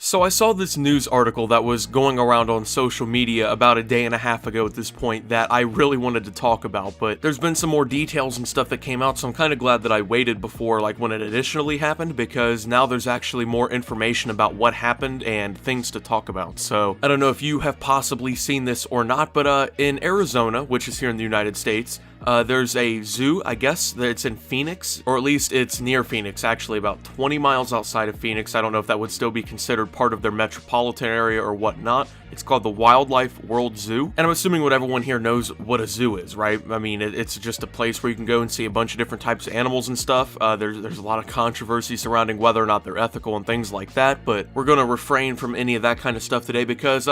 So I saw this news article that was going around on social media about a day and a half ago at this point that I really wanted to talk about, but there's been some more details and stuff that came out, so I'm kind of glad that I waited before, like, when it initially happened, because now there's actually more information about what happened and things to talk about. So I don't know if you have possibly seen this or not, but in Arizona, which is here in the United States, there's a zoo, I guess, that's in Phoenix, or at least it's near Phoenix, actually, about 20 miles outside of Phoenix. I don't know if that would still be considered part of their metropolitan area or whatnot. It's called the Wildlife World Zoo, and I'm assuming what everyone here knows what a zoo is, right? I mean, it's just a place where you can go and see a bunch of different types of animals and stuff. There's a lot of controversy surrounding whether or not they're ethical and things like that, but we're going to refrain from any of that kind of stuff today because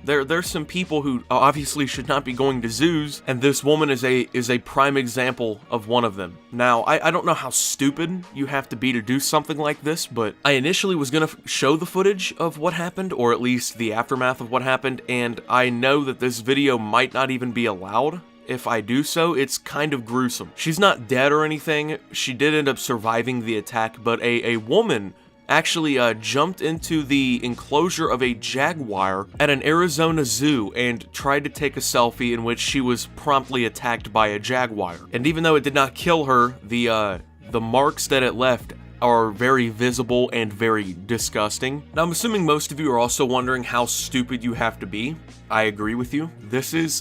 there's some people who obviously should not be going to zoos, and this woman is a prime example of one of them. Now, I don't know how stupid you have to be to do something like this, but I initially was going to show the footage of what happened, or at least the aftermath of what happened, and I know that this video might not even be allowed. If I do so, it's kind of gruesome. She's not dead or anything. She did end up surviving the attack, but a woman actually jumped into the enclosure of a jaguar at an Arizona zoo and tried to take a selfie in which she was promptly attacked by a jaguar. And even though it did not kill her, the marks that it left are very visible and very disgusting. Now, I'm assuming most of you are also wondering how stupid you have to be. I agree with you.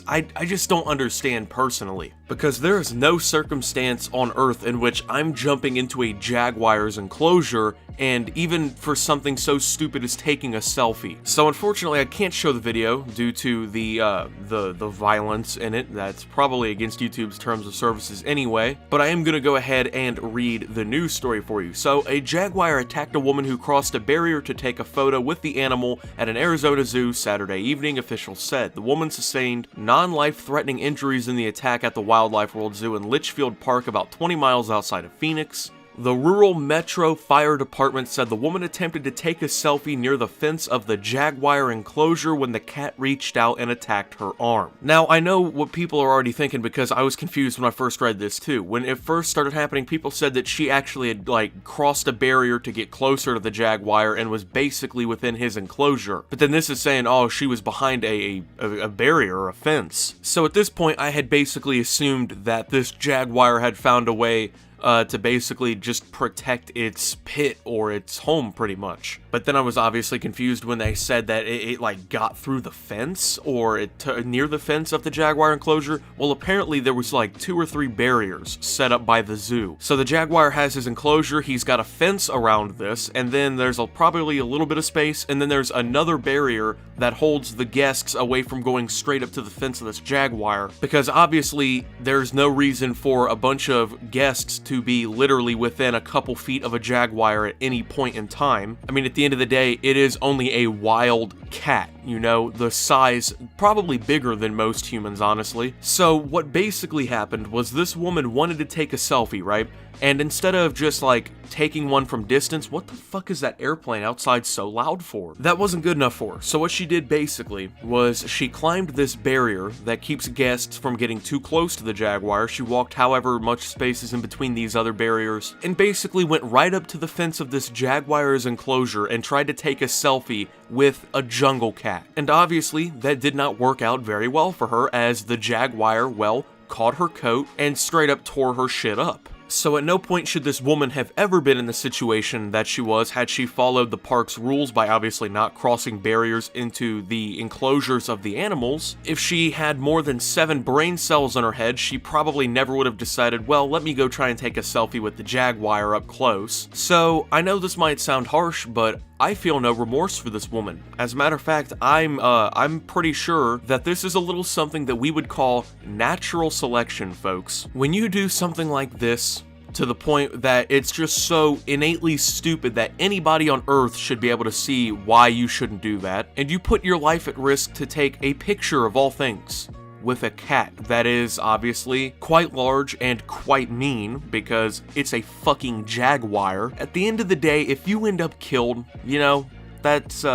I just don't understand personally, because there is no circumstance on Earth in which I'm jumping into a jaguar's enclosure, and even for something so stupid as taking a selfie. So unfortunately, I can't show the video due to the violence in it. That's probably against YouTube's terms of services anyway, but I am gonna go ahead and read the news story for you. So, a jaguar attacked a woman who crossed a barrier to take a photo with the animal at an Arizona zoo Saturday evening, officials said. The woman sustained non-life-threatening injuries in the attack at the Wildlife World Zoo in Litchfield Park, about 20 miles outside of Phoenix. The Rural Metro Fire Department said the woman attempted to take a selfie near the fence of the jaguar enclosure when the cat reached out and attacked her arm. Now, I know what people are already thinking because I was confused when I first read this too. When it first started happening, people said that she actually had, like, crossed a barrier to get closer to the jaguar and was basically within his enclosure. But then this is saying, oh, she was behind a barrier or a fence. So at this point, I had basically assumed that this jaguar had found a way to basically just protect its pit or its home, pretty much. But then I was obviously confused when they said that it like got through the fence or near the fence of the jaguar enclosure. Well, apparently there was like 2 or 3 barriers set up by the zoo. So the jaguar has his enclosure, he's got a fence around this, and then there's probably a little bit of space, and then there's another barrier that holds the guests away from going straight up to the fence of this jaguar, because obviously there's no reason for a bunch of guests to be literally within a couple feet of a jaguar at any point in time. I mean, at the end of the day, it is only a wild cat, you know, the size probably bigger than most humans, honestly. So what basically happened was this woman wanted to take a selfie, right? And instead of just like taking one from distance, what the fuck is that airplane outside so loud for? That wasn't good enough for her. So what she did basically was she climbed this barrier that keeps guests from getting too close to the jaguar. She walked however much space is in between these other barriers and basically went right up to the fence of this jaguar's enclosure and tried to take a selfie with a jungle cat. And obviously that did not work out very well for her, as the jaguar, well, caught her coat and straight up tore her shit up. So at no point should this woman have ever been in the situation that she was had she followed the park's rules by obviously not crossing barriers into the enclosures of the animals. If she had more than 7 brain cells in her head, she probably never would have decided, well, let me go try and take a selfie with the jaguar up close. So I know this might sound harsh, but I feel no remorse for this woman. As a matter of fact, I'm pretty sure that this is a little something that we would call natural selection, folks. When you do something like this, to the point that it's just so innately stupid that anybody on Earth should be able to see why you shouldn't do that, and you put your life at risk to take a picture of all things with a cat that is obviously quite large and quite mean because it's a fucking jaguar. At the end of the day, if you end up killed, you know, that's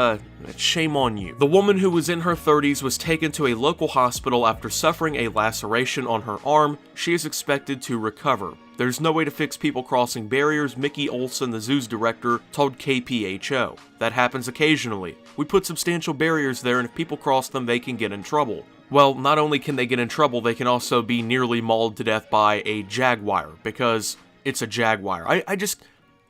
shame on you. The woman, who was in her 30s, was taken to a local hospital after suffering a laceration on her arm. She is expected to recover. There's no way to fix people crossing barriers, Mickey Olson, the zoo's director, told KPHO. That happens occasionally. We put substantial barriers there, and if people cross them, they can get in trouble. Well, not only can they get in trouble, they can also be nearly mauled to death by a Jaguar, because it's a Jaguar. I just,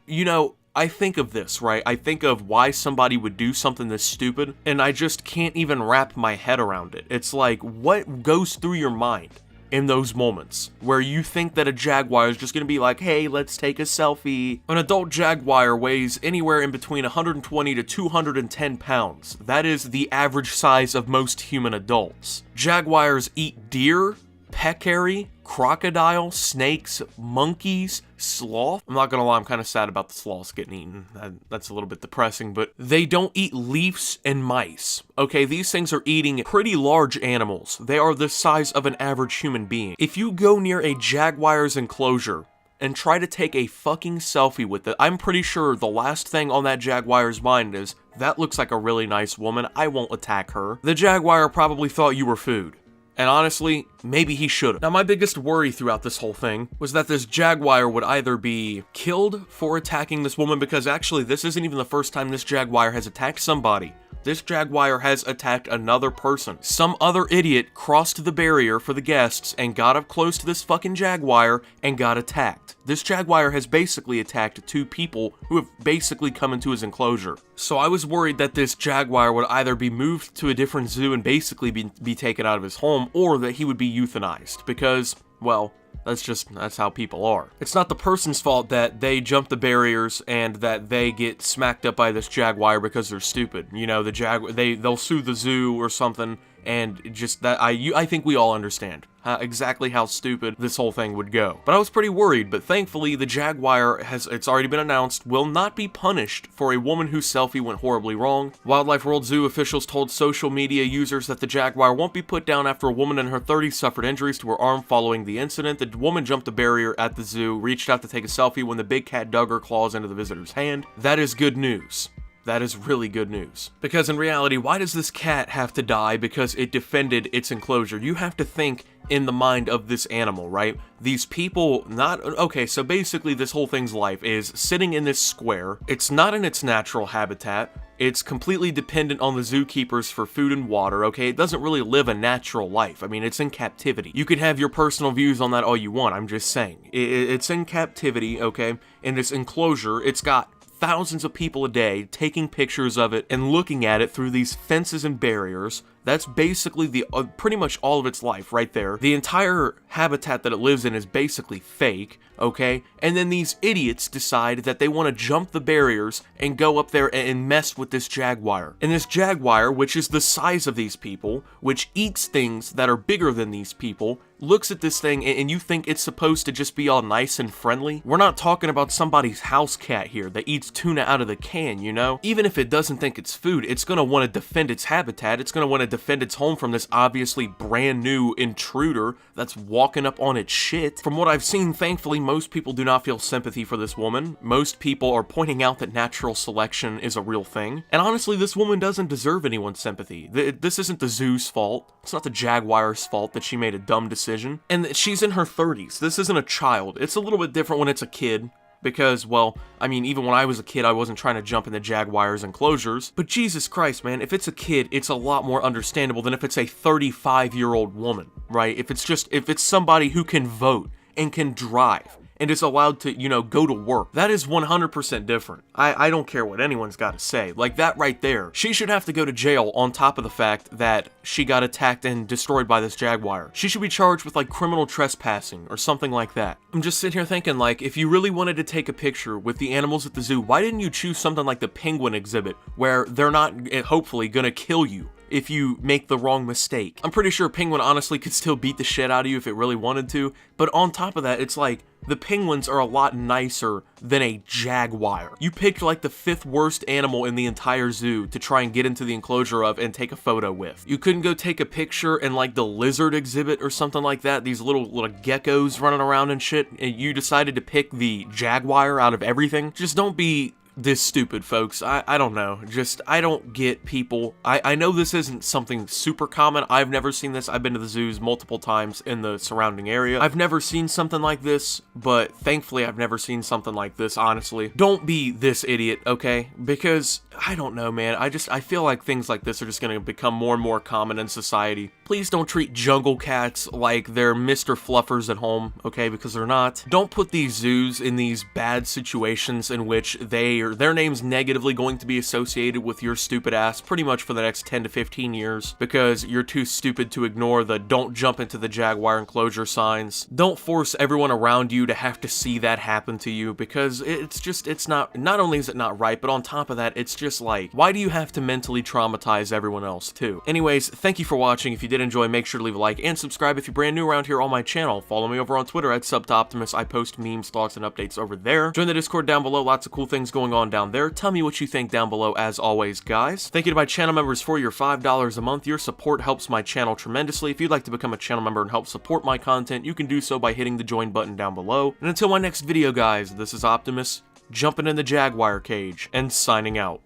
you know, I think of this, right? I think of why somebody would do something this stupid, and I just can't even wrap my head around it. It's like, what goes through your mind in those moments where you think that a Jaguar is just gonna be like, hey, let's take a selfie? An adult Jaguar weighs anywhere in between 120 to 210 pounds. That is the average size of most human adults. Jaguars eat deer, peccary, crocodile, snakes, monkeys, sloth. I'm not gonna lie, I'm kind of sad about the sloths getting eaten. That's a little bit depressing, but they don't eat leaves and mice. Okay, these things are eating pretty large animals. They are the size of an average human being. If you go near a Jaguar's enclosure and try to take a fucking selfie with it, I'm pretty sure the last thing on that Jaguar's mind is, that looks like a really nice woman, I won't attack her. The Jaguar probably thought you were food. And honestly, maybe he should've. Now, my biggest worry throughout this whole thing was that this Jaguar would either be killed for attacking this woman, because actually this isn't even the first time this Jaguar has attacked somebody. This Jaguar has attacked another person. Some other idiot crossed the barrier for the guests and got up close to this fucking Jaguar and got attacked. This Jaguar has basically attacked two people who have basically come into his enclosure. So I was worried that this Jaguar would either be moved to a different zoo and basically be taken out of his home, or that he would be euthanized, because, well, that's how people are. It's not the person's fault that they jump the barriers and that they get smacked up by this Jaguar because they're stupid. You know, the Jaguar, they'll sue the zoo or something, and just that, I think we all understand exactly how stupid this whole thing would go. But I was pretty worried, but thankfully the Jaguar it's already been announced, will not be punished for a woman whose selfie went horribly wrong. Wildlife World Zoo officials told social media users that the Jaguar won't be put down after a woman in her 30s suffered injuries to her arm following the incident. The woman jumped a barrier at the zoo, reached out to take a selfie when the big cat dug her claws into the visitor's hand. That is good news. That is really good news. Because in reality, why does this cat have to die because it defended its enclosure? You have to think in the mind of this animal, right? These people okay, so basically this whole thing's life is sitting in this square. It's not in its natural habitat. It's completely dependent on the zookeepers for food and water, okay? It doesn't really live a natural life. I mean, it's in captivity. You can have your personal views on that all you want, I'm just saying. It's in captivity, okay? In this enclosure, it's got thousands of people a day taking pictures of it and looking at it through these fences and barriers. That's basically the pretty much all of its life right there. The entire habitat that it lives in is basically fake, okay? And then these idiots decide that they want to jump the barriers and go up there and mess with this Jaguar. And this Jaguar, which is the size of these people, which eats things that are bigger than these people, looks at this thing and you think it's supposed to just be all nice and friendly? We're not talking about somebody's house cat here that eats tuna out of the can, you know? Even if it doesn't think it's food, it's gonna want to defend its habitat. It's gonna want to defend its home from this obviously brand new intruder that's walking up on its shit. From what I've seen, thankfully, most people do not feel sympathy for this woman. Most people are pointing out that natural selection is a real thing. And honestly, this woman doesn't deserve anyone's sympathy. This isn't the zoo's fault. It's not the Jaguar's fault that she made a dumb decision. And she's in her 30s. This isn't a child. It's a little bit different when it's a kid. Because, well, I mean, even when I was a kid, I wasn't trying to jump in the Jaguar's enclosures. But Jesus Christ, man, if it's a kid, it's a lot more understandable than if it's a 35-year-old woman, right? If it's somebody who can vote and can drive and is allowed to, you know, go to work. That is 100% different. I don't care what anyone's got to say. Like, that right there. She should have to go to jail on top of the fact that she got attacked and destroyed by this Jaguar. She should be charged with, like, criminal trespassing or something like that. I'm just sitting here thinking, like, if you really wanted to take a picture with the animals at the zoo, why didn't you choose something like the penguin exhibit, where they're not, hopefully, gonna kill you if you make the wrong mistake? I'm pretty sure a penguin honestly could still beat the shit out of you if it really wanted to, but on top of that, it's like, the penguins are a lot nicer than a Jaguar. You picked like the 5th worst animal in the entire zoo to try and get into the enclosure of and take a photo with. You couldn't go take a picture in like the lizard exhibit or something like that, these little geckos running around and shit, and you decided to pick the Jaguar out of everything? Just don't be this stupid, folks. I don't know. Just, I don't get people. I know this isn't something super common. I've never seen this. I've been to the zoos multiple times in the surrounding area. I've never seen something like this, but thankfully I've never seen something like this, honestly. Don't be this idiot, okay? Because, I don't know, man. I feel like things like this are just gonna become more and more common in society. Please don't treat jungle cats like they're Mr. Fluffers at home, okay? Because they're not. Don't put these zoos in these bad situations in which their name's negatively going to be associated with your stupid ass pretty much for the next 10 to 15 years because you're too stupid to ignore the don't jump into the Jaguar enclosure signs. Don't force everyone around you to have to see that happen to you because it's not only is it not right, but on top of that, it's just like, why do you have to mentally traumatize everyone else too? Anyways, thank you for watching. If you did enjoy, make sure to leave a like and subscribe if you're brand new around here on my channel. Follow me over on Twitter at Optimus. I post memes, thoughts, and updates over there. Join the Discord down below. Lots of cool things going on down there. Tell me what you think down below as always, guys. Thank you to my channel members for your $5 a month. Your support helps my channel tremendously. If you'd like to become a channel member and help support my content, you can do so by hitting the join button down below. And until my next video, guys, this is Optimus, jumping in the Jaguar cage, and signing out.